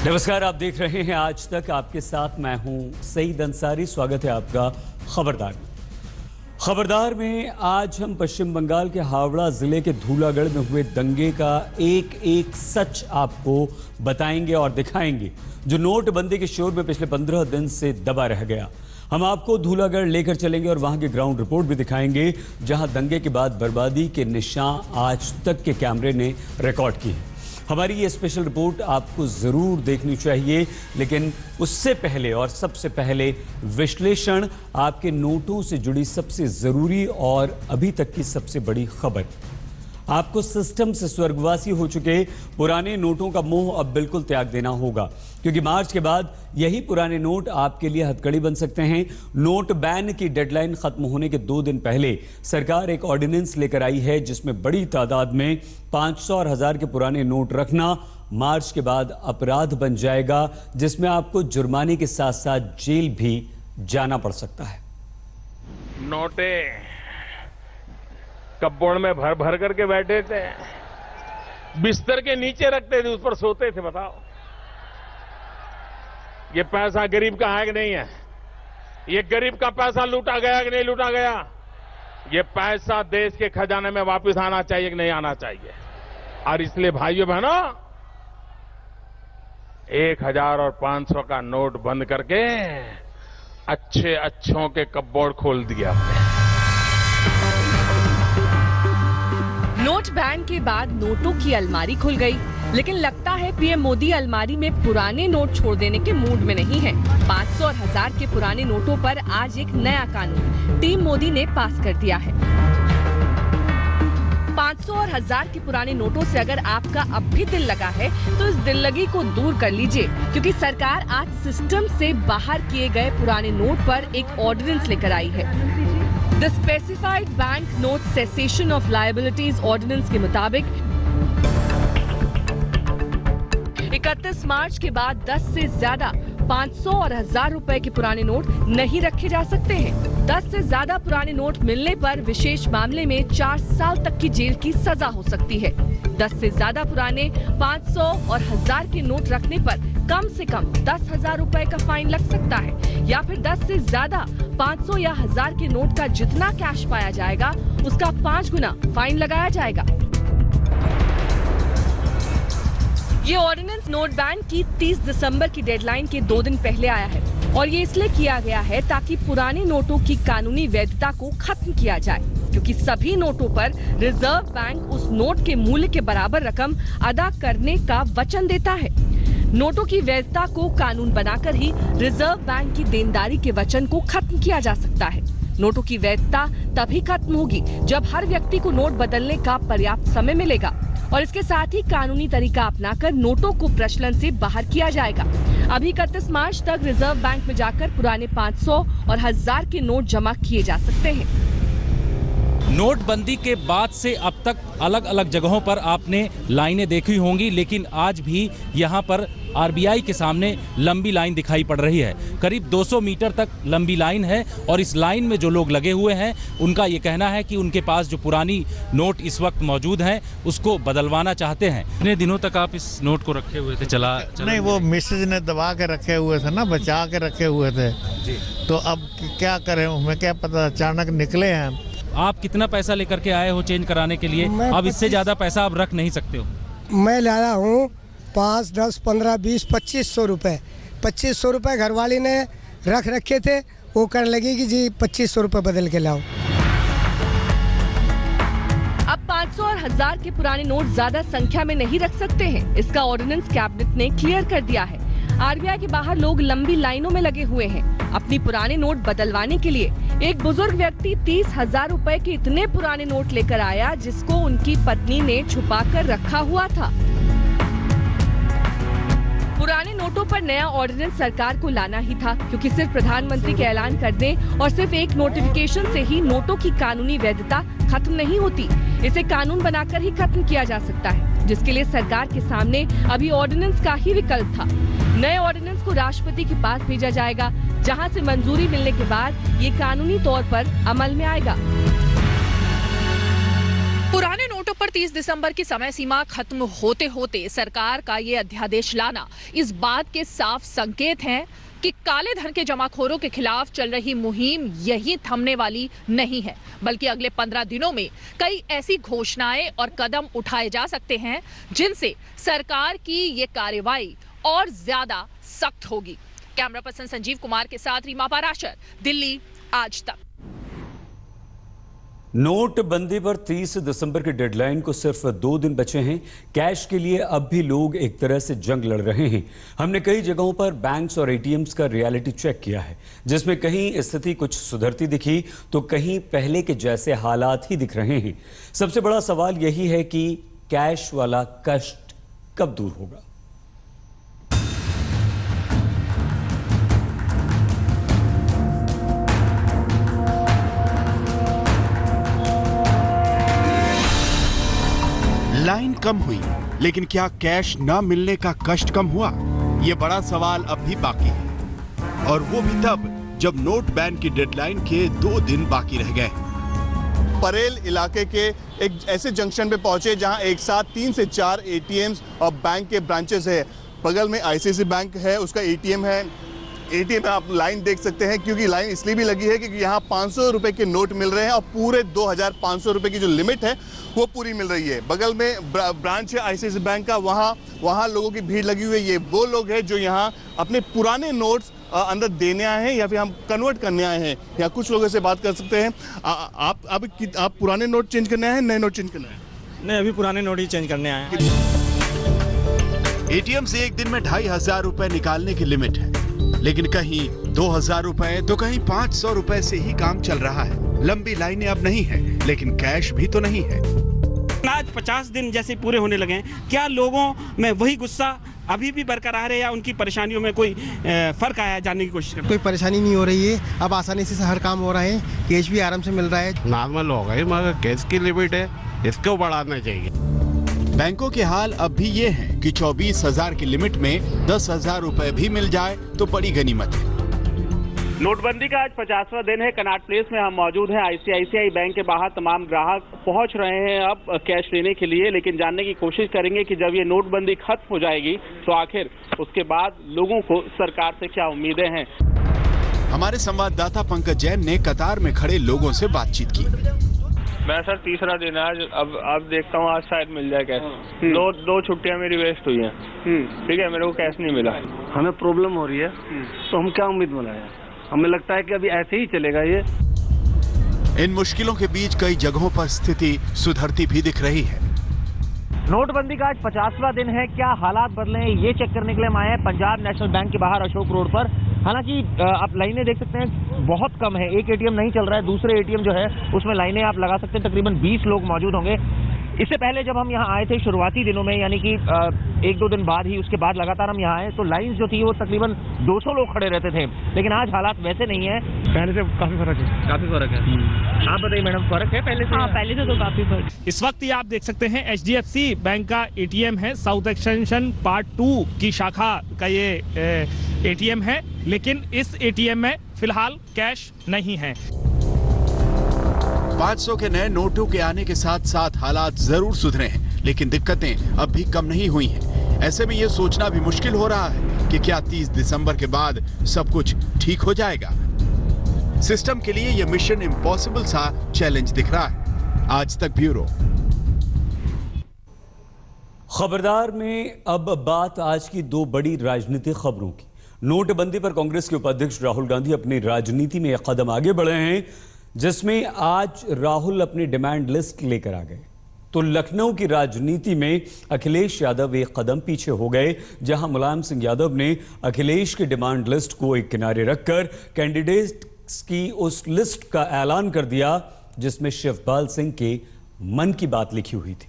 नमस्कार, आप देख रहे हैं आज तक। आपके साथ मैं हूं सईद अंसारी। स्वागत है आपका खबरदार में। खबरदार में आज हम पश्चिम बंगाल के हावड़ा जिले के धूलागढ़ में हुए दंगे का एक एक सच आपको बताएंगे और दिखाएंगे, जो नोटबंदी के शोर में पिछले 15 दिन से दबा रह गया। हम आपको धूलागढ़ लेकर चलेंगे और वहां की ग्राउंड रिपोर्ट भी दिखाएंगे, जहां दंगे के बाद बर्बादी के निशान आज तक के कैमरे ने रिकॉर्ड किए हैं। हमारी ये स्पेशल रिपोर्ट आपको ज़रूर देखनी चाहिए, लेकिन उससे पहले और सबसे पहले विश्लेषण आपके नोटों से जुड़ी सबसे ज़रूरी और अभी तक की सबसे बड़ी खबर। आपको सिस्टम से स्वर्गवासी हो चुके पुराने नोटों का मोह अब बिल्कुल त्याग देना होगा, क्योंकि मार्च के बाद यही पुराने नोट आपके लिए हथकड़ी बन सकते हैं। नोट बैन की डेडलाइन खत्म होने के 2 दिन पहले सरकार एक ऑर्डिनेंस लेकर आई है, जिसमें बड़ी तादाद में 500 और 1000 के पुराने नोट रखना मार्च के बाद अपराध बन जाएगा, जिसमें आपको जुर्माने के साथ साथ जेल भी जाना पड़ सकता है। नोटे कपबोर्ड में भर भर करके बैठे थे, बिस्तर के नीचे रखते थे, उस पर सोते थे। बताओ, ये पैसा गरीब का है कि नहीं है? ये गरीब का पैसा लूटा गया कि नहीं लूटा गया? ये पैसा देश के खजाने में वापस आना चाहिए कि नहीं आना चाहिए? और इसलिए भाइयों बहनों, 1000 और 500 का नोट बंद करके अच्छों के कपबोर्ड खोल दिया हमने। नोट बैन के बाद नोटों की अलमारी खुल गई, लेकिन लगता है पीएम मोदी अलमारी में पुराने नोट छोड़ देने के मूड में नहीं है। 500 और 1000 के पुराने नोटों पर आज एक नया कानून टीम मोदी ने पास कर दिया है। 500 और 1000 के पुराने नोटों से अगर आपका अब भी दिल लगा है, तो इस दिल लगी को दूर कर लीजिए, क्योंकि सरकार आज सिस्टम से बाहर किए गए पुराने नोट पर एक ऑर्डिनेंस लेकर आई है। The specified bank note cessation of liabilities ordinance के मुताबिक 31 मार्च के बाद 10 से ज्यादा 500 और 1000 रुपए के पुराने नोट नहीं रखे जा सकते हैं। 10 से ज्यादा पुराने नोट मिलने पर विशेष मामले में 4 साल तक की जेल की सजा हो सकती है। 10 से ज्यादा पुराने 500 और 1000 के नोट रखने पर कम से कम 10,000 रुपए का फाइन लग सकता है, या फिर 10 से ज्यादा 500 या 1000 के नोट का जितना कैश पाया जाएगा, उसका 5 गुना फाइन लगाया जाएगा। ये ऑर्डिनेंस नोट बैन की 30 दिसंबर की डेडलाइन के 2 दिन पहले आया है, और ये इसलिए किया गया है ताकि पुराने नोटों की कानूनी वैधता को खत्म किया जाए, क्योंकि सभी नोटों पर रिजर्व बैंक उस नोट के मूल्य के बराबर रकम अदा करने का वचन देता है। नोटों की वैधता को कानून बनाकर ही रिजर्व बैंक की देनदारी के वचन को खत्म किया जा सकता है। नोटों की वैधता तभी खत्म होगी जब हर व्यक्ति को नोट बदलने का पर्याप्त समय मिलेगा, और इसके साथ ही कानूनी तरीका अपनाकर नोटों को प्रचलन से बाहर किया जाएगा। अभी 31 मार्च तक रिजर्व बैंक में जाकर पुराने 500 और 1000 के नोट जमा किए जा सकते हैं। नोटबंदी के बाद से अब तक अलग अलग जगहों पर आपने लाइनें देखी होंगी, लेकिन आज भी यहाँ पर आरबीआई के सामने लंबी लाइन दिखाई पड़ रही है। करीब 200 मीटर तक लंबी लाइन है, और इस लाइन में जो लोग लगे हुए हैं, उनका ये कहना है कि उनके पास जो पुरानी नोट इस वक्त मौजूद हैं, उसको बदलवाना चाहते हैं। कितने दिनों तक आप इस नोट को रखे हुए थे? चला नहीं, वो मिसेज ने दबा के रखे हुए थे ना, बचा के रखे हुए थे जी। तो अब क्या करें, हमें क्या पता, अचानक निकले हैं। आप कितना पैसा लेकर के आए हो चेंज कराने के लिए? अब इससे ज्यादा पैसा आप रख नहीं सकते हो। मैं लाया हूँ 5, 10, 15, 20, 2500 रुपये। 2500 रुपये घरवाली ने रख रखे थे, वो करने लगी कि जी 2500 रुपये बदल के लाओ। अब 500 और 1000 के पुराने नोट ज्यादा संख्या में नहीं रख सकते हैं। इसका ऑर्डिनेंस कैबिनेट ने क्लियर कर दिया है। आरबीआई के बाहर लोग लंबी लाइनों में लगे हुए हैं अपनी पुराने नोट बदलवाने के लिए। एक बुजुर्ग व्यक्ति 30,000 रुपए के इतने पुराने नोट लेकर आया, जिसको उनकी पत्नी ने छुपा कर रखा हुआ था। पुराने नोटों पर नया ऑर्डिनेंस सरकार को लाना ही था, क्योंकि सिर्फ प्रधानमंत्री के ऐलान करने और सिर्फ एक नोटिफिकेशन से ही नोटों की कानूनी वैधता खत्म नहीं होती। इसे कानून बनाकर ही खत्म किया जा सकता है, जिसके लिए सरकार के सामने अभी ऑर्डिनेंस का ही विकल्प था। नए ऑर्डिनेंस को राष्ट्रपति के पास भेजा जाएगा, जहां से मंजूरी मिलने के बाद ये कानूनी तौर पर अमल में आएगा। पुराने नोटों पर 30 दिसंबर की समय सीमा खत्म होते होते सरकार का ये अध्यादेश लाना इस बात के साफ संकेत हैं कि काले धन के जमाखोरों के खिलाफ चल रही मुहिम यही थमने वाली नहीं है, बल्कि अगले 15 दिनों में कई ऐसी घोषणाएं और कदम उठाए जा सकते हैं जिनसे सरकार की ये कार्रवाई और ज्यादा सख्त होगी। कैमरा पर्सन संजीव कुमार के साथ रीमा पाराशर, दिल्ली, आज तक। नोटबंदी पर 30 दिसंबर की डेडलाइन को सिर्फ 2 दिन बचे हैं। कैश के लिए अब भी लोग एक तरह से जंग लड़ रहे हैं। हमने कई जगहों पर बैंक्स और एटीएम्स का रियलिटी चेक किया है, जिसमें कहीं स्थिति कुछ सुधरती दिखी तो कहीं पहले के जैसे हालात ही दिख रहे हैं। सबसे बड़ा सवाल यही है कि कैश वाला कष्ट कब दूर होगा। लाइन कम हुई, लेकिन क्या कैश ना मिलने का कष्ट कम हुआ? ये बड़ा सवाल अब भी बाकी है, और वो भी तब जब नोट बैन की डेडलाइन के 2 दिन बाकी रह गए। परेल इलाके के एक ऐसे जंक्शन पे पहुंचे जहां एक साथ 3 से 4 एटीएम्स और बैंक के ब्रांचेस है। बगल में आईसीआईसीआई बैंक है, उसका एटीएम है। एटीएम में आप लाइन देख सकते हैं, क्योंकि लाइन इसलिए भी लगी है क्योंकि यहाँ 500 रुपए के नोट मिल रहे हैं और पूरे 2500 रुपए की जो लिमिट है वो पूरी मिल रही है। बगल में ब्रांच है आईसीआईसीआई बैंक का, वहाँ लोगों की भीड़ लगी हुई है। ये वो लोग हैं जो यहाँ अपने पुराने नोट्स अंदर देने आए हैं या फिर हम कन्वर्ट करने आए हैं। या कुछ लोगों से बात कर सकते हैं। आप पुराने नोट चेंज करने आए हैं, नए नोट चेंज करने आए हैं? नहीं, अभी पुराने नोट ही चेंज करने आए हैं। एटीएम से एक दिन में 2500 रुपए निकालने की लिमिट है, लेकिन कहीं 2000 रुपए तो कहीं 500 रुपए से ही काम चल रहा है। लंबी लाइनें अब नहीं है, लेकिन कैश भी तो नहीं है। आज 50 दिन जैसे पूरे होने लगे हैं, क्या लोगों में वही गुस्सा अभी भी बरकरार है या उनकी परेशानियों में कोई फर्क आया है, जानने की कोशिश करते? कोई परेशानी नहीं हो रही है, अब आसानी से हर काम हो रहा है, कैश भी आराम से मिल रहा है। नॉर्मल हो गई, मगर कैश की लिमिट है, इसको बढ़ाना चाहिए। बैंकों के हाल अब भी ये हैं कि 24,000 की लिमिट में 10,000 रुपए भी मिल जाए तो बड़ी गनीमत है। नोटबंदी का आज 50वां दिन है। कनॉट प्लेस में हम मौजूद हैं। आईसीआईसीआई बैंक के बाहर तमाम ग्राहक पहुंच रहे हैं अब कैश लेने के लिए, लेकिन जानने की कोशिश करेंगे कि जब ये नोटबंदी खत्म हो जाएगी तो आखिर उसके बाद लोगों को सरकार से क्या उम्मीदें हैं। हमारे संवाददाता पंकज जैन ने कतार में खड़े लोगों से बातचीत की। मैं सर तीसरा दिन है आज, अब देखता हूँ आज शायद मिल जाए कैश। दो छुट्टियाँ मेरी वेस्ट हुई हैं, ठीक है, मेरे को कैश नहीं मिला। हमें प्रॉब्लम हो रही है, तो हम क्या उम्मीद बनाएं? हमें लगता है कि अभी ऐसे ही चलेगा ये। इन मुश्किलों के बीच कई जगहों पर स्थिति सुधरती भी दिख रही है। नोटबंदी का आज 50वां दिन है। क्या हालात बदले हैं ये चेक करने के लिए हम आए हैं पंजाब नेशनल बैंक के बाहर अशोक रोड पर। हालांकि आप लाइनें देख सकते हैं, बहुत कम है। एक एटीएम नहीं चल रहा है, दूसरे एटीएम जो है उसमें लाइनें आप लगा सकते हैं। तकरीबन 20 लोग मौजूद होंगे। इससे पहले जब हम यहाँ आए थे शुरुआती दिनों में, यानी कि 1-2 दिन बाद ही, उसके बाद लगातार हम यहाँ आए तो लाइन जो थी वो तकरीबन 200 लोग खड़े रहते थे, लेकिन आज हालात वैसे नहीं है। पहले से काफी फर्क है। काफी फर्क है। आप बताइए मैडम, फर्क है पहले से? हाँ, पहले से तो काफी फर्क। इस वक्त ये आप देख सकते हैं HDFC बैंक का एटीएम है। साउथ एक्सटेंशन पार्ट 2 की शाखा का ये एटीएम है, लेकिन इस एटीएम में फिलहाल कैश नहीं है। 500 के नए नोटों के आने के साथ साथ हालात जरूर सुधरे हैं, लेकिन दिक्कतें अब भी कम नहीं हुई हैं। ऐसे में ये सोचना भी मुश्किल हो रहा है कि क्या 30 दिसंबर के बाद सब कुछ ठीक हो जाएगा। सिस्टम के लिए ये मिशन इम्पॉसिबल सा चैलेंज दिख रहा है। आज तक ब्यूरो। खबरदार में अब बात आज की 2 बड़ी राजनीतिक खबरों की। नोटबंदी पर कांग्रेस के उपाध्यक्ष राहुल गांधी अपनी राजनीति में एक कदम आगे बढ़े हैं, जिसमें आज राहुल अपनी डिमांड लिस्ट लेकर आ गए। तो लखनऊ की राजनीति में अखिलेश यादव एक कदम पीछे हो गए, जहां मुलायम सिंह यादव ने अखिलेश की डिमांड लिस्ट को एक किनारे रखकर कैंडिडेट्स की उस लिस्ट का ऐलान कर दिया जिसमें शिवपाल सिंह के मन की बात लिखी हुई थी।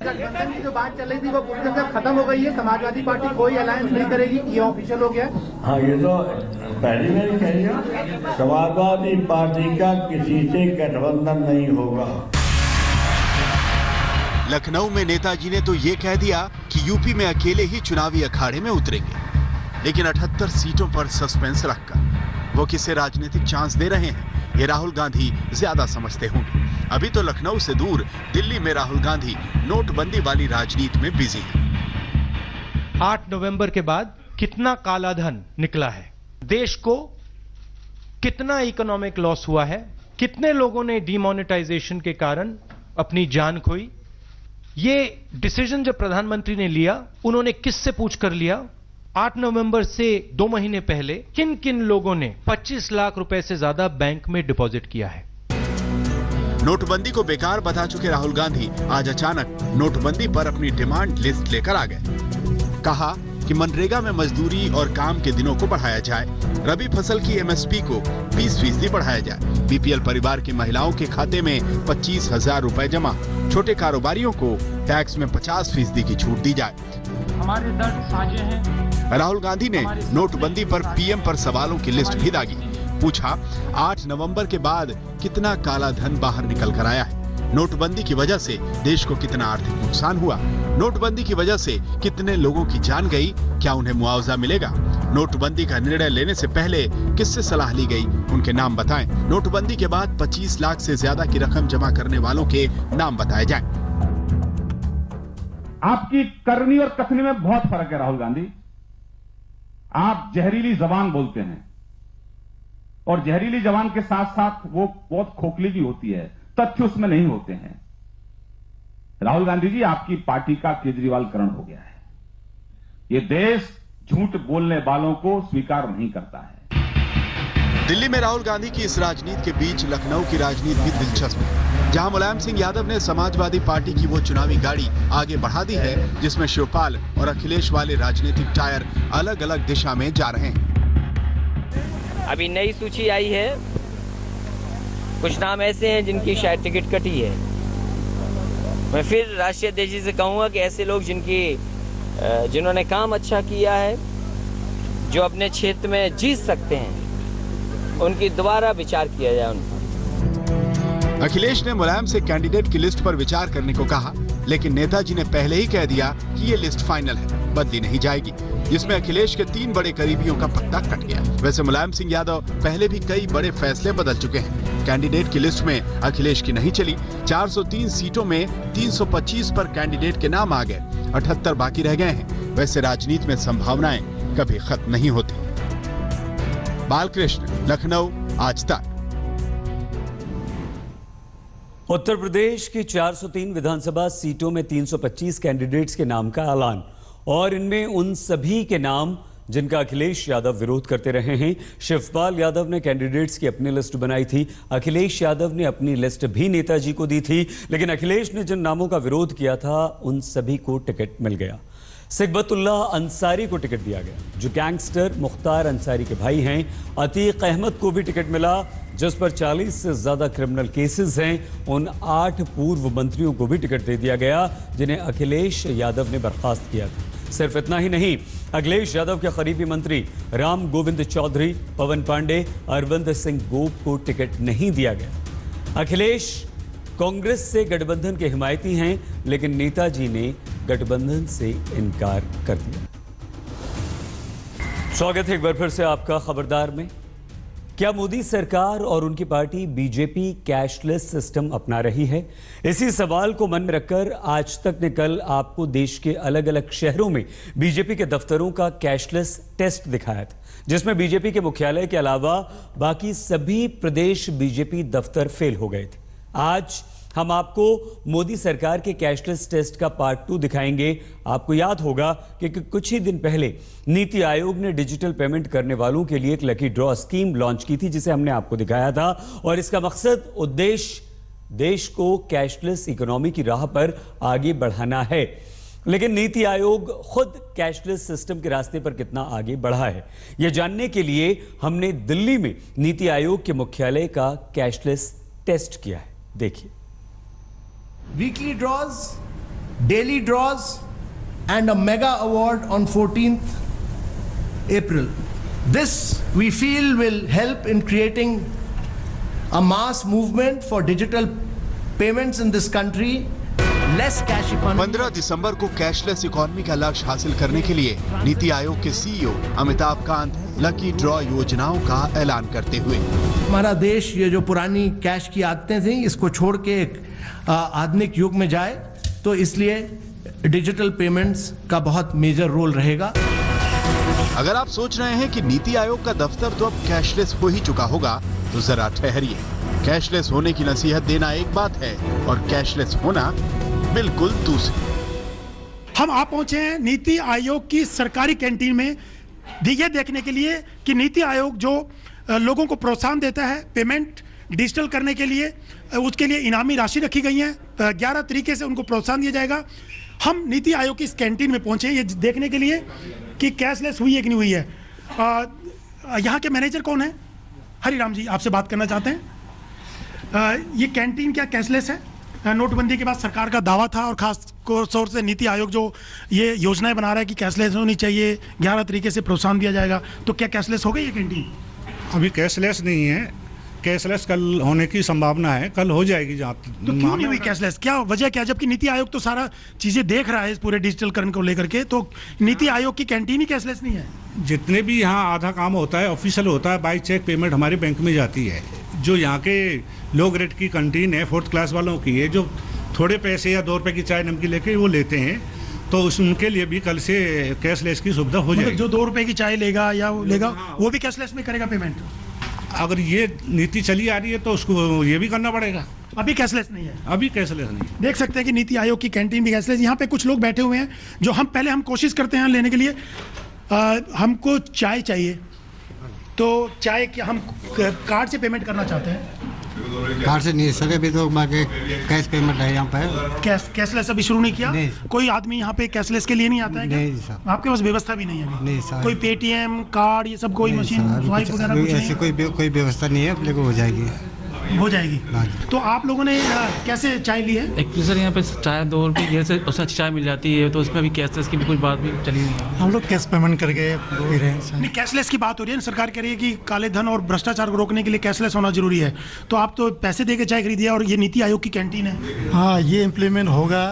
गठबंधन की जो बात चल रही थी वो पूरी तरह से खत्म हो गई है। समाजवादी पार्टी कोई अलायंस नहीं करेगी, ये ऑफिशियल हो गया। हाँ, ये तो पहले नहीं कही। समाजवादी पार्टी का किसी से गठबंधन नहीं होगा। लखनऊ में नेताजी ने तो ये कह दिया कि यूपी में अकेले ही चुनावी अखाड़े में उतरेंगे, लेकिन 78 सीटों पर सस्पेंस रखकर वो किसे राजनीतिक चांस दे रहे हैं, ये राहुल गांधी ज्यादा समझते होंगे। अभी तो लखनऊ से दूर दिल्ली में राहुल गांधी नोटबंदी वाली राजनीति में बिजी है। 8 नवंबर के बाद कितना काला धन निकला है, देश को कितना इकोनॉमिक लॉस हुआ है, कितने लोगों ने डिमोनेटाइजेशन के कारण अपनी जान खोई, ये डिसीजन जब प्रधानमंत्री ने लिया उन्होंने किससे पूछ कर लिया? 8 नवंबर से 2 महीने पहले किन किन लोगों ने 25 लाख रुपए से ज्यादा बैंक में डिपॉजिट किया है? नोटबंदी को बेकार बता चुके राहुल गांधी आज अचानक नोटबंदी पर अपनी डिमांड लिस्ट लेकर आ गए। कहा कि मनरेगा में मजदूरी और काम के दिनों को बढ़ाया जाए, रबी फसल की एमएसपी को 20% बढ़ाया जाए, बीपीएल परिवार की महिलाओं के खाते में 25,000 रुपए जमा, छोटे कारोबारियों को टैक्स में 50% की छूट दी जाए। हमारे दर्द साझे हैं। राहुल गांधी ने नोटबंदी पर पीएम पर सवालों की लिस्ट भी दागी। पूछा 8 नवंबर के बाद कितना काला धन बाहर निकल कर आया है, नोटबंदी की वजह से देश को कितना आर्थिक नुकसान हुआ, नोटबंदी की वजह से कितने लोगों की जान गई, क्या उन्हें मुआवजा मिलेगा, नोटबंदी का निर्णय लेने से पहले किससे सलाह ली गई, उनके नाम बताएं। नोटबंदी के बाद 25 लाख से ज्यादा की रकम जमा करने वालों के नाम बताए जाएं। आपकी करनी और कथनी में बहुत फर्क है राहुल गांधी। आप जहरीली जबान बोलते हैं और जहरीली जबान के साथ साथ वो बहुत खोखली भी होती है, तथ्य उसमें नहीं होते हैं। राहुल गांधी जी, आपकी पार्टी का केजरीवालकरण हो गया है। ये देश झूठ बोलने वालों को स्वीकार नहीं करता है। दिल्ली में राहुल गांधी की इस राजनीति के बीच लखनऊ की राजनीति भी दिलचस्प है, जहां मुलायम सिंह यादव ने समाजवादी पार्टी की वो चुनावी गाड़ी आगे बढ़ा दी है जिसमें शिवपाल और अखिलेश वाले राजनीतिक टायर अलग अलग दिशा में जा रहे हैं। अभी नई सूची आई है, कुछ नाम ऐसे हैं जिनकी शायद टिकट कटी है। मैं फिर राष्ट्रीय अध्यक्ष जी से कहूंगा कि ऐसे लोग जिन्होंने काम अच्छा किया है, जो अपने क्षेत्र में जीत सकते हैं, उनकी दोबारा विचार किया जाए उन पर। अखिलेश ने मुलायम से कैंडिडेट की लिस्ट पर विचार करने को कहा, लेकिन नेताजी ने पहले ही कह दिया कि ये लिस्ट फाइनल है, बदली नहीं जाएगी, जिसमें अखिलेश के 3 बड़े करीबियों का पत्ता कट गया। वैसे मुलायम सिंह यादव पहले भी कई बड़े फैसले बदल चुके हैं। कैंडिडेट की लिस्ट में अखिलेश की नहीं चली, 403 सीटों में 325 पर कैंडिडेट के नाम आ गए, 78 बाकी रह गए हैं। वैसे राजनीति में संभावनाएं कभी खत्म नहीं होती। बालकृष्ण, लखनऊ, आज तक। उत्तर प्रदेश की 403 विधानसभा सीटों में 325 कैंडिडेट्स के नाम का ऐलान, और इनमें उन सभी के नाम जिनका अखिलेश यादव विरोध करते रहे हैं। शिवपाल यादव ने कैंडिडेट्स की अपनी लिस्ट बनाई थी, अखिलेश यादव ने अपनी लिस्ट भी नेताजी को दी थी, लेकिन अखिलेश ने जिन नामों का विरोध किया था उन सभी को टिकट मिल गया। सिकबतुल्लाह अंसारी को टिकट दिया गया, जो गैंगस्टर मुख्तार अंसारी के भाई हैं। अतीक अहमद को भी टिकट मिला, जिस पर 40 से ज्यादा क्रिमिनल केसेस हैं। उन 8 पूर्व मंत्रियों को भी टिकट दे दिया गया, जिन्हें अखिलेश यादव ने बर्खास्त किया था। सिर्फ इतना ही नहीं, अखिलेश यादव के करीबी मंत्री राम गोविंद चौधरी, पवन पांडे, अरविंद सिंह गोप को टिकट नहीं दिया गया। अखिलेश कांग्रेस से गठबंधन के हिमायती हैं, लेकिन नेताजी ने गठबंधन से इनकार कर दिया। स्वागत है एक बार फिर से आपका खबरदार में। क्या मोदी सरकार और उनकी पार्टी बीजेपी कैशलेस सिस्टम अपना रही है? इसी सवाल को मन में रखकर आज तक ने कल आपको देश के अलग अलग शहरों में बीजेपी के दफ्तरों का कैशलेस टेस्ट दिखाया था, जिसमें बीजेपी के मुख्यालय के अलावा बाकी सभी प्रदेश बीजेपी दफ्तर फेल हो गए थे। आज हम आपको मोदी सरकार के कैशलेस टेस्ट का पार्ट 2 दिखाएंगे। आपको याद होगा कि कुछ ही दिन पहले नीति आयोग ने डिजिटल पेमेंट करने वालों के लिए एक लकी ड्रॉ स्कीम लॉन्च की थी, जिसे हमने आपको दिखाया था, और इसका मकसद उद्देश्य देश को कैशलेस इकोनॉमी की राह पर आगे बढ़ाना है। लेकिन नीति आयोग खुद कैशलेस सिस्टम के रास्ते पर कितना आगे बढ़ा है, यह जानने के लिए हमने दिल्ली में नीति आयोग के मुख्यालय का कैशलेस टेस्ट किया है। देखिए। Weekly draws, daily draws, and a mega award on 14th April. This we feel will help in creating a mass movement for digital payments in this country. Less cash economy. 15 दिसंबर को cashless economy का लक्ष्य हासिल करने के लिए नीति आयोग के CEO Amitabh Kant lucky draw योजनाओं का ऐलान करते हुए। हमारा देश ये जो पुरानी कैश की आदतें थी इसको छोड़ के एक आधुनिक युग में जाए, तो इसलिए डिजिटल पेमेंट्स का बहुत मेजर रोल रहेगा। अगर आप सोच रहे हैं कि नीति आयोग का दफ्तर तो अब कैशलेस हो ही चुका होगा, तो जरा ठहरिए। कैशलेस होने की नसीहत देना एक बात है और कैशलेस होना बिल्कुल दूसरी। हम आप पहुंचे हैं नीति आयोग की सरकारी कैंटीन में ये देखने के लिए कि नीति आयोग जो लोगों को प्रोत्साहन देता है पेमेंट डिजिटल करने के लिए, उसके लिए इनामी राशि रखी गई है। 11 तरीके से उनको प्रोत्साहन दिया जाएगा। हम नीति आयोग की इस कैंटीन में पहुंचे ये देखने के लिए कि कैशलेस हुई है कि नहीं हुई है। यहाँ के मैनेजर कौन है? हरिराम जी, आपसे बात करना चाहते हैं। ये कैंटीन क्या कैशलेस है? नोटबंदी के बाद सरकार का दावा था और खास तौर से नीति आयोग जो ये योजनाएं बना रहा है कि कैशलेस होनी चाहिए, 11 तरीके से प्रोत्साहन दिया जाएगा, तो क्या कैशलेस हो गई ये कैंटीन? अभी कैशलेस नहीं है, कैशलेस कल होने की संभावना है, कल हो जाएगी। जहाँ तो क्यों नहीं हुई कैशलेस? क्या वजह क्या? जबकि नीति आयोग तो सारा चीजें देख रहा है इस पूरे डिजिटलकरण को लेकर के, तो नीति आयोग की कैंटीन ही कैशलेस नहीं है। जितने भी यहाँ आधा काम होता है ऑफिशियल होता है, बाई चेक पेमेंट हमारे बैंक में जाती है। जो यहाँ के लो ग्रेड की कैंटीन है, 4th क्लास वालों की है, जो थोड़े पैसे या 2 रुपए की चाय नमकीन लेके वो लेते हैं, तो उनके लिए भी कल से कैशलेस की सुविधा हो जाएगी। जो 2 रुपए की चाय लेगा या लेगा वो भी कैशलेस में करेगा पेमेंट? अगर ये नीति चली आ रही है तो उसको ये भी करना पड़ेगा। अभी कैशलेस नहीं है? अभी कैशलेस नहीं। देख सकते हैं कि नीति आयोग की कैंटीन भी कैशलेस। यहाँ पे कुछ लोग बैठे हुए हैं जो हम कोशिश करते हैं लेने के लिए। हमको चाय चाहिए, तो चाय क्या हम कार्ड से पेमेंट करना चाहते हैं? कार्ड से नहीं हो सके, अभी तो कैश पेमेंट है यहाँ पे। कैशलेस अभी शुरू नहीं किया? नहीं। कोई आदमी यहाँ पे कैशलेस के लिए नहीं आता है क्या? नहीं सर। आपके पास व्यवस्था भी नहीं है अभी? नहीं सर। कोई पेटीएम कार्ड ये सब कोई मशीन स्वाइप वगैरह कुछ ऐसी कोई व्यवस्था नहीं है, लेकिन हो जाएगी। हो जाएगी। तो आप लोगों ने कैसे चाय ली है? एक्चुअली सर यहाँ पे चाय 2 रुपये की से उससे अच्छी चाय मिल जाती है, तो उसमें अभी कैशलेस की भी कोई बात भी चली नहीं है। हम लोग कैश पेमेंट करके पी रहे हैं। नहीं, कैशलेस की बात हो रही है ना, सरकार कह रही है कि काले धन और भ्रष्टाचार को रोकने के लिए कैशलेस होना जरूरी है। तो आप तो पैसे दे के चाय खरीदिए और ये नीति आयोग की कैंटीन है। हाँ, ये इम्प्लीमेंट होगा,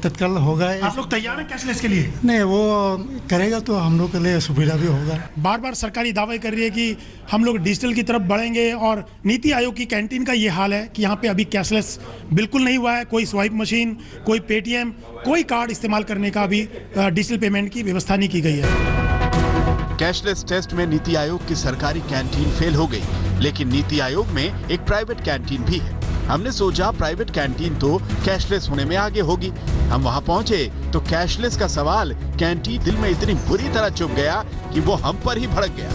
तत्काल होगा। आप लोग तैयार हैं कैशलेस के लिए? नहीं, वो करेगा तो हम लोग के लिए सुविधा भी होगा। बार बार सरकारी दावे कर रही है कि हम लोग डिजिटल की तरफ बढ़ेंगे, और नीति आयोग की कैंटीन का ये हाल है कि यहाँ पे अभी कैशलेस बिल्कुल नहीं हुआ है। कोई स्वाइप मशीन, कोई पेटीएम, कोई कार्ड इस्तेमाल करने का अभी डिजिटल पेमेंट की व्यवस्था नहीं की गई है। कैशलेस टेस्ट में नीति आयोग की सरकारी कैंटीन फेल हो गई, लेकिन नीति आयोग में एक प्राइवेट कैंटीन भी है। हमने सोचा प्राइवेट कैंटीन तो कैशलेस होने में आगे होगी। हम वहां पहुंचे तो कैशलेस का सवाल कैंटीन दिल में इतनी बुरी तरह चुभ गया कि वो हम पर ही भड़क गया।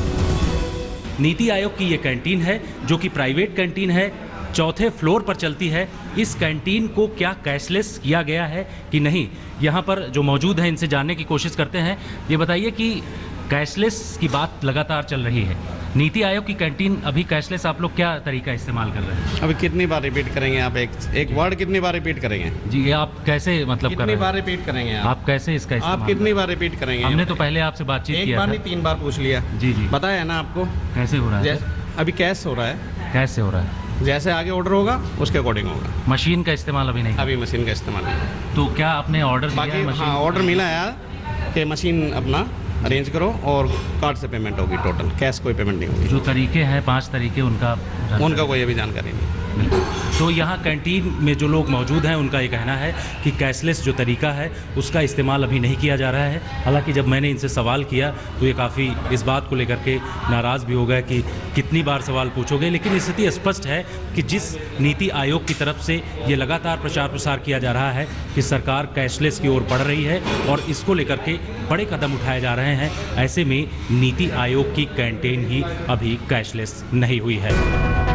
नीति आयोग की ये कैंटीन है जो कि प्राइवेट कैंटीन है, 4थे फ्लोर पर चलती है। इस कैंटीन को क्या कैशलेस किया गया है कि नहीं, यहाँ पर जो मौजूद हैं इनसे जानने की कोशिश करते हैं। ये बताइए कि कैशलेस की बात लगातार चल रही है, नीति आयोग की कैंटीन अभी कैशलेस, आप लोग क्या तरीका इस्तेमाल कर रहे हैं? अभी कितनी बार रिपीट करेंगे आप? एक वर्ड कितनी बार रिपीट करेंगे? जी, आप कैसे मतलब कर रहे हैं? कितनी बार रिपीट करेंगे आप कैसे इसका इस्तेमाल? आप कितनी बार रिपीट करेंगे? हमने तो पहले आपसे बातचीत किया, एक बार नहीं 3 बार पूछ लिया। जी जी, बताया है ना आपको कैसे हो रहा है? अभी कैश हो रहा है। कैसे हो रहा है? जैसे आगे ऑर्डर होगा उसके अकॉर्डिंग होगा। मशीन का इस्तेमाल अभी नहीं? अभी मशीन का इस्तेमाल नहीं। तो क्या आपने ऑर्डर बाकी हाँ, ऑर्डर मिला है कि मशीन अपना अरेंज करो और कार्ड से पेमेंट होगी, टोटल कैश कोई पेमेंट नहीं होगी। जो तरीके हैं 5 तरीके, उनका कोई अभी जानकारी नहीं। तो यहाँ कैंटीन में जो लोग मौजूद हैं उनका ये कहना है कि कैशलेस जो तरीका है उसका इस्तेमाल अभी नहीं किया जा रहा है। हालांकि जब मैंने इनसे सवाल किया तो ये काफ़ी इस बात को लेकर के नाराज़ भी हो गए कि कितनी बार सवाल पूछोगे। लेकिन स्थिति स्पष्ट है कि जिस नीति आयोग की तरफ से ये लगातार प्रचार प्रसार किया जा रहा है कि सरकार कैशलेस की ओर बढ़ रही है और इसको लेकर के बड़े कदम उठाए जा रहे हैं, ऐसे में नीति आयोग की कैंटीन ही अभी कैशलेस नहीं हुई है।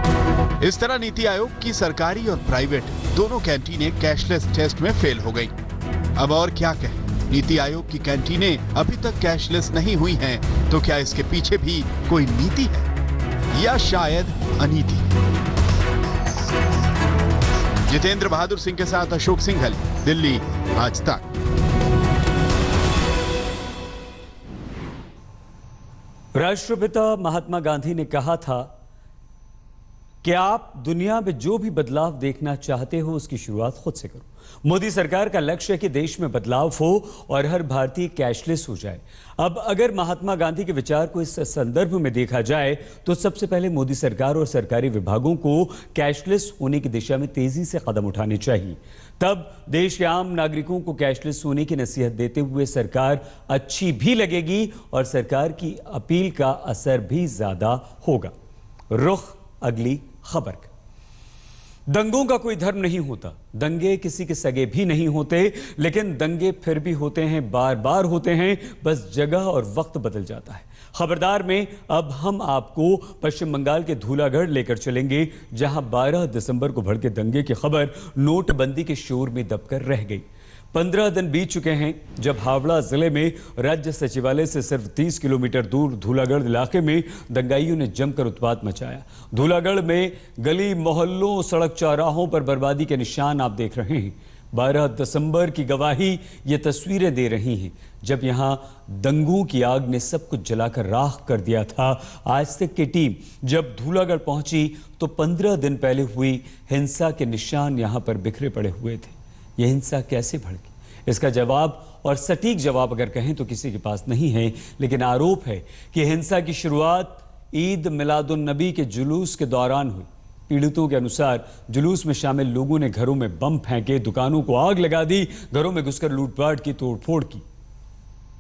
इस तरह नीति आयोग की सरकारी और प्राइवेट दोनों कैंटीनें कैशलेस टेस्ट में फेल हो गईं। अब और क्या कहें, नीति आयोग की कैंटीनें अभी तक कैशलेस नहीं हुई हैं, तो क्या इसके पीछे भी कोई नीति है या शायद अनीति? जितेंद्र बहादुर सिंह के साथ अशोक सिंघल, दिल्ली, आज तक। राष्ट्रपिता महात्मा गांधी ने कहा था कि आप दुनिया में जो भी बदलाव देखना चाहते हो उसकी शुरुआत खुद से करो। मोदी सरकार का लक्ष्य है कि देश में बदलाव हो और हर भारतीय कैशलेस हो जाए। अब अगर महात्मा गांधी के विचार को इस संदर्भ में देखा जाए तो सबसे पहले मोदी सरकार और सरकारी विभागों को कैशलेस होने की दिशा में तेजी से कदम उठाने चाहिए। तब देश के आम नागरिकों को कैशलेस होने की नसीहत देते हुए सरकार अच्छी भी लगेगी और सरकार की अपील का असर भी ज्यादा होगा। रुख अगली खबर का। दंगों का कोई धर्म नहीं होता, दंगे किसी के सगे भी नहीं होते, लेकिन दंगे फिर भी होते हैं, बार बार होते हैं, बस जगह और वक्त बदल जाता है। खबरदार में अब हम आपको पश्चिम बंगाल के धूलागढ़ लेकर चलेंगे, जहां 12 दिसंबर को भड़के दंगे की खबर नोटबंदी के शोर में दबकर रह गई। 15 दिन बीत चुके हैं जब हावड़ा जिले में राज्य सचिवालय से सिर्फ 30 किलोमीटर दूर धूलागढ़ इलाके में दंगाइयों ने जमकर उत्पात मचाया। धूलागढ़ में गली मोहल्लों, सड़क चौराहों पर बर्बादी के निशान आप देख रहे हैं। 12 दिसंबर की गवाही ये तस्वीरें दे रही हैं, जब यहां दंगों की आग ने सब कुछ जलाकर राख कर दिया था। आज तक की टीम जब धूलागढ़ पहुंची तो 15 दिन पहले हुई हिंसा के निशान यहां पर बिखरे पड़े हुए थे। यह हिंसा कैसे भड़की, इसका जवाब और सटीक जवाब अगर कहें तो किसी के पास नहीं है, लेकिन आरोप है कि हिंसा की शुरुआत ईद मिलादुन नबी के जुलूस के दौरान हुई। पीड़ितों के अनुसार जुलूस में शामिल लोगों ने घरों में बम फेंके, दुकानों को आग लगा दी, घरों में घुसकर लूटपाट की, तोड़फोड़ की।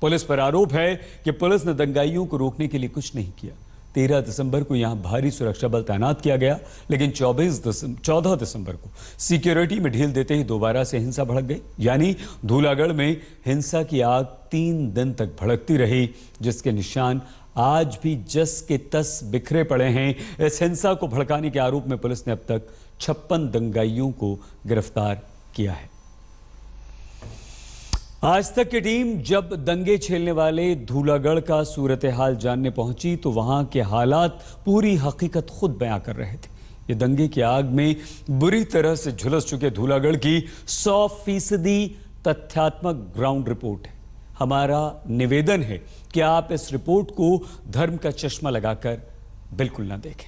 पुलिस पर आरोप है कि पुलिस ने दंगाइयों को रोकने के लिए कुछ नहीं किया। 13 दिसंबर को यहां भारी सुरक्षा बल तैनात किया गया, लेकिन 14 दिसंबर को सिक्योरिटी में ढील देते ही दोबारा से हिंसा भड़क गई। यानी धूलागढ़ में हिंसा की आग 3 दिन तक भड़कती रही, जिसके निशान आज भी जस के तस बिखरे पड़े हैं। इस हिंसा को भड़काने के आरोप में पुलिस ने अब तक 56 दंगाइयों को गिरफ्तार किया है। आज तक की टीम जब दंगे झेलने वाले धूलागढ़ का सूरत हाल जानने पहुंची तो वहां के हालात पूरी हकीकत खुद बयां कर रहे थे। ये दंगे की आग में बुरी तरह से झुलस चुके धूलागढ़ की 100% तथ्यात्मक ग्राउंड रिपोर्ट है। हमारा निवेदन है कि आप इस रिपोर्ट को धर्म का चश्मा लगाकर बिल्कुल ना देखें।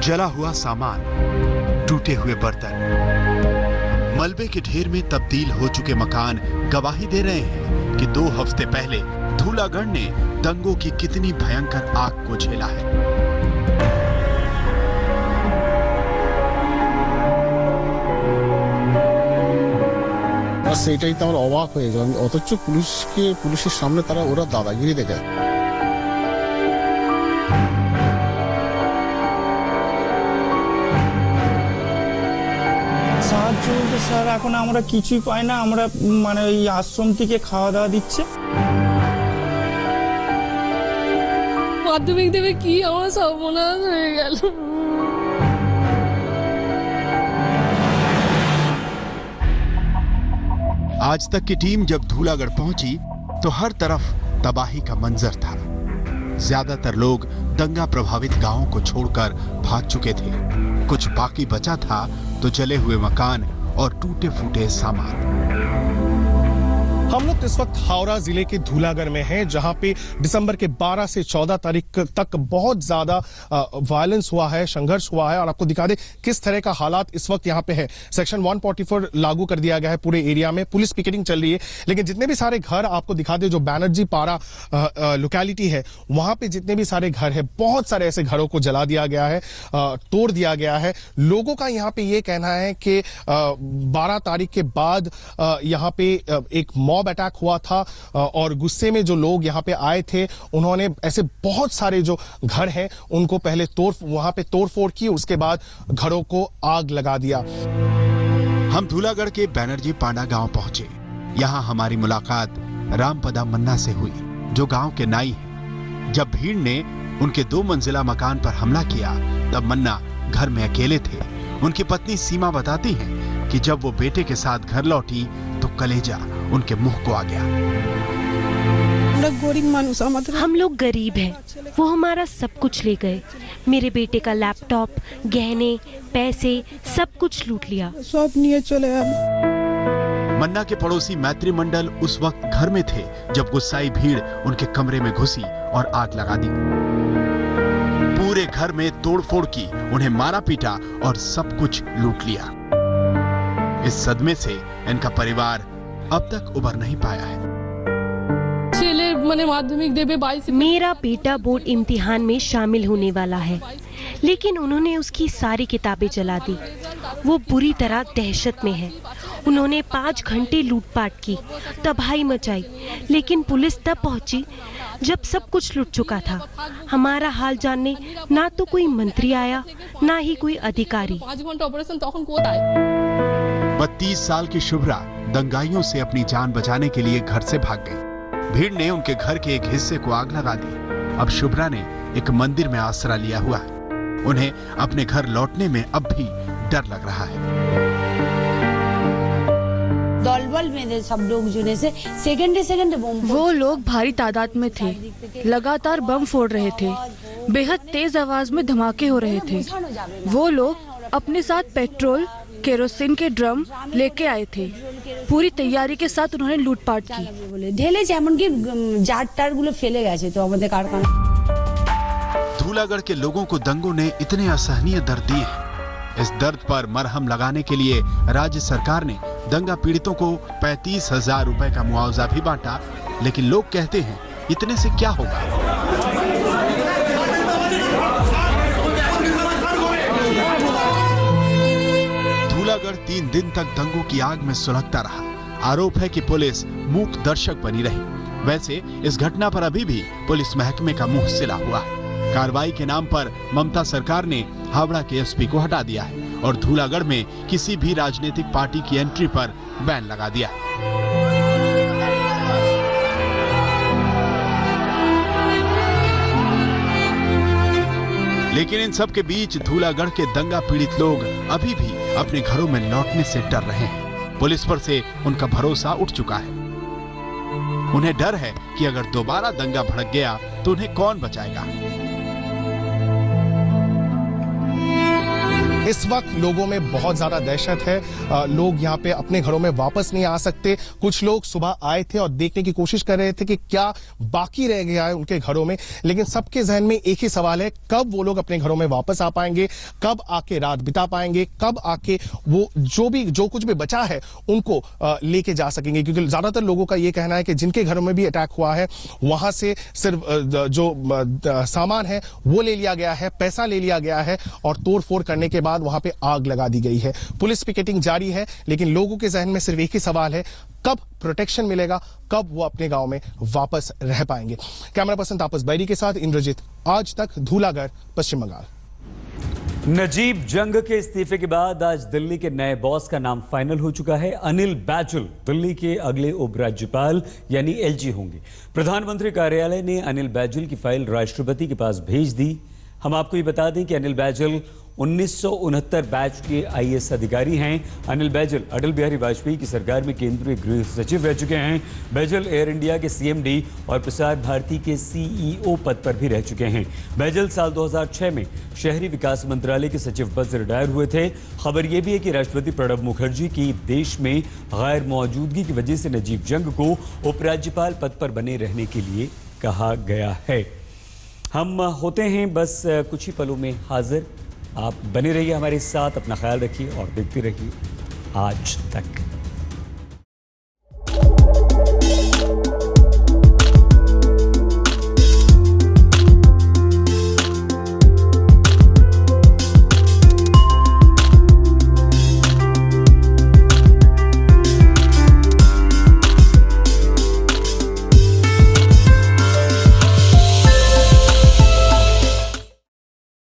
जला हुआ सामान, टूटे हुए बर्तन, मलबे के ढेर में तब्दील हो चुके मकान गवाही दे रहे हैं कि 2 हफ्ते पहले धूलागढ़ ने दंगों की कितनी भयंकर आग को झेला है। সেটাই তো আমরা অবাক হয়ে গেলাম, অথচ পুলিশের সামনে তারা ওরা দাদাগিরি দেখে। সাহায্য বলতে স্যার এখন আমরা কিছুই পাই না, আমরা মানে ওই আশ্রম থেকে খাওয়া দাওয়া দিচ্ছে। মাধ্যমিক দেবে কি আমার সর্বনাশ হয়ে গেল। आज तक की टीम जब धूलागढ़ पहुंची तो हर तरफ तबाही का मंजर था। ज्यादातर लोग दंगा प्रभावित गांवों को छोड़कर भाग चुके थे। कुछ बाकी बचा था तो जले हुए मकान और टूटे फूटे सामान। हम लोग इस वक्त हावड़ा जिले के धूलागढ़ में हैं, जहां पे दिसंबर के 12 से 14 तारीख तक बहुत ज्यादा वायलेंस हुआ है, संघर्ष हुआ है। और आपको दिखा दे किस तरह का हालात इस वक्त यहां पे है। सेक्शन 144 लागू कर दिया गया है पूरे एरिया में, पुलिस पिकेटिंग चल रही है। लेकिन जितने भी सारे घर आपको दिखा दे, जो बैनर्जी पारा लोकेलिटी है, वहां पे जितने भी सारे घर है, बहुत सारे ऐसे घरों को जला दिया गया है, तोड़ दिया गया है। लोगों का यहाँ पे ये कहना है कि 12 तारीख के बाद यहाँ पे एक मॉब अटैक हुआ था और गुस्से में जो लोग यहाँ पे आए थे, उन्होंने ऐसे बहुत सारे जो घर हैं उनको पहले वहां पे तोड़फोड़ की, उसके बाद घरों को आग लगा दिया। हम धूलागढ़ के बैनर्जी पांडा गांव पहुंचे। यहां हमारी मुलाकात रामपदा मन्ना से हुई, जो गांव के नाई हैं। जब भीड़ ने उनके 2 मंजिला मकान पर हमला किया, तब मन्ना घर में अकेले थे। उनकी पत्नी सीमा बताती हैं कि जब वो बेटे के साथ घर लौटी तो कलेजा उनके मुंह को आ गया। हम लोग गरीब हैं, वो हमारा सब कुछ ले गए। मेरे बेटे का लैपटॉप, गहने, पैसे, सब कुछ लूट लिया। मन्ना के पड़ोसी मैत्री मंडल उस वक्त घर में थे जब गुस्साई भीड़ उनके कमरे में घुसी और आग लगा दी। पूरे घर में तोड़फोड़ की, उन्हें मारा पीटा और सब कुछ लूट लिया। इस सदमे से इनका परिवार अब तक उबर नहीं पाया है। माध्यमिक देवे 22। मेरा बेटा बोर्ड इम्तिहान में शामिल होने वाला है, लेकिन उन्होंने उसकी सारी किताबें जला दी। वो बुरी तरह दहशत में है। उन्होंने 5 घंटे लूटपाट की, तबाही मचाई, लेकिन पुलिस तब पहुंची जब सब कुछ लुट चुका था। हमारा हाल जानने ना तो कोई मंत्री आया, ना ही कोई अधिकारी। 32 साल की शुभ्रा दंगाइयों से अपनी जान बचाने के लिए घर से भाग गई। भीड़ ने उनके घर के एक हिस्से को आग लगा दी। अब शुभ्रा ने एक मंदिर में आसरा लिया हुआ है। उन्हें अपने घर लौटने में अब भी डर लग रहा है। दलबल में सब लोग जुने से सेकंड वो लोग भारी तादाद में थे, लगातार बम फोड़ रहे थे, बेहद तेज आवाज में धमाके हो रहे थे। वो लोग अपने साथ पेट्रोल, केरोसिन के ड्रम लेके आए थे। पूरी तैयारी के साथ उन्होंने लूटपाट की। ढेले जेमन की जाट गुलो फेले गए तो हमारे कारखाना। धूलागढ़ के लोगों को दंगों ने इतने असहनीय दर्द दिए हैं। इस दर्द पर मरहम लगाने के लिए राज्य सरकार ने दंगा पीड़ितों को 35,000 रुपए का मुआवजा भी बांटा, लेकिन लोग कहते हैं इतने से क्या होगा। धूलागढ़ 3 दिन तक दंगों की आग में सुलगता रहा। आरोप है कि पुलिस मूक दर्शक बनी रही। वैसे इस घटना पर अभी भी पुलिस महकमे का मुंह सिला हुआ है। कार्रवाई के नाम पर ममता सरकार ने हावड़ा के एसपी को हटा दिया है और धूलागढ़ में किसी भी राजनीतिक पार्टी की एंट्री पर बैन लगा दिया है। लेकिन इन सब के बीच धूलागढ़ के दंगा पीड़ित लोग अभी भी अपने घरों में लौटने से डर रहे हैं। पुलिस पर से उनका भरोसा उठ चुका है। उन्हें डर है कि अगर दोबारा दंगा भड़क गया तो उन्हें कौन बचाएगा। इस वक्त लोगों में बहुत ज्यादा दहशत है। लोग यहाँ पे अपने घरों में वापस नहीं आ सकते। कुछ लोग सुबह आए थे और देखने की कोशिश कर रहे थे कि क्या बाकी रह गया है उनके घरों में, लेकिन सबके जहन में एक ही सवाल है, कब वो लोग अपने घरों में वापस आ पाएंगे, कब आके रात बिता पाएंगे, कब आके वो जो कुछ भी बचा है उनको लेके जा सकेंगे। क्योंकि ज्यादातर लोगों का ये कहना है कि जिनके घरों में भी अटैक हुआ है वहां से सिर्फ जो सामान है वो ले लिया गया है, पैसा ले लिया गया है और तोड़फोड़ करने के बाद वहां पे आग लगा दी गई है। पुलिस पिकेटिंग जारी है, लेकिन लोगों के जहन में सिर्फ एक ही सवाल है, कब प्रोटेक्शन मिलेगा, कब वो अपने गांव में वापस रह पाएंगे। कैमरा पर्सन तापस बैरी के साथ इंद्रजीत, आज तक, धूलागढ़, पश्चिम बंगाल। नजीब जंग के इस्तीफे के बाद आज दिल्ली के नए बॉस का नाम फाइनल हो चुका है। अनिल बैजल दिल्ली के अगले उपराज्यपाल यानी एलजी होंगे। प्रधानमंत्री कार्यालय ने अनिल बैजल की फाइल राष्ट्रपति के पास भेज दी। हम आपको ये बता दें कि अनिल बैजल 1969 बैच के आईएएस अधिकारी हैं। अनिल बैजल अटल बिहारी वाजपेयी की सरकार में केंद्रीय गृह सचिव रह चुके हैं। बैजल एयर इंडिया के सीएमडी और प्रसार भारती के सीईओ पद पर भी रह चुके हैं। बैजल साल 2006 में शहरी विकास मंत्रालय के सचिव पद से रिटायर हुए थे। खबर यह भी है कि राष्ट्रपति प्रणब मुखर्जी की देश में गैर मौजूदगी की वजह से नजीब जंग को उपराज्यपाल पद पर बने रहने के लिए कहा गया है। हम होते हैं बस कुछ ही पलों में हाजिर। आप बने रहिए हमारे साथ, अपना ख्याल रखिए और देखते रहिए आज तक।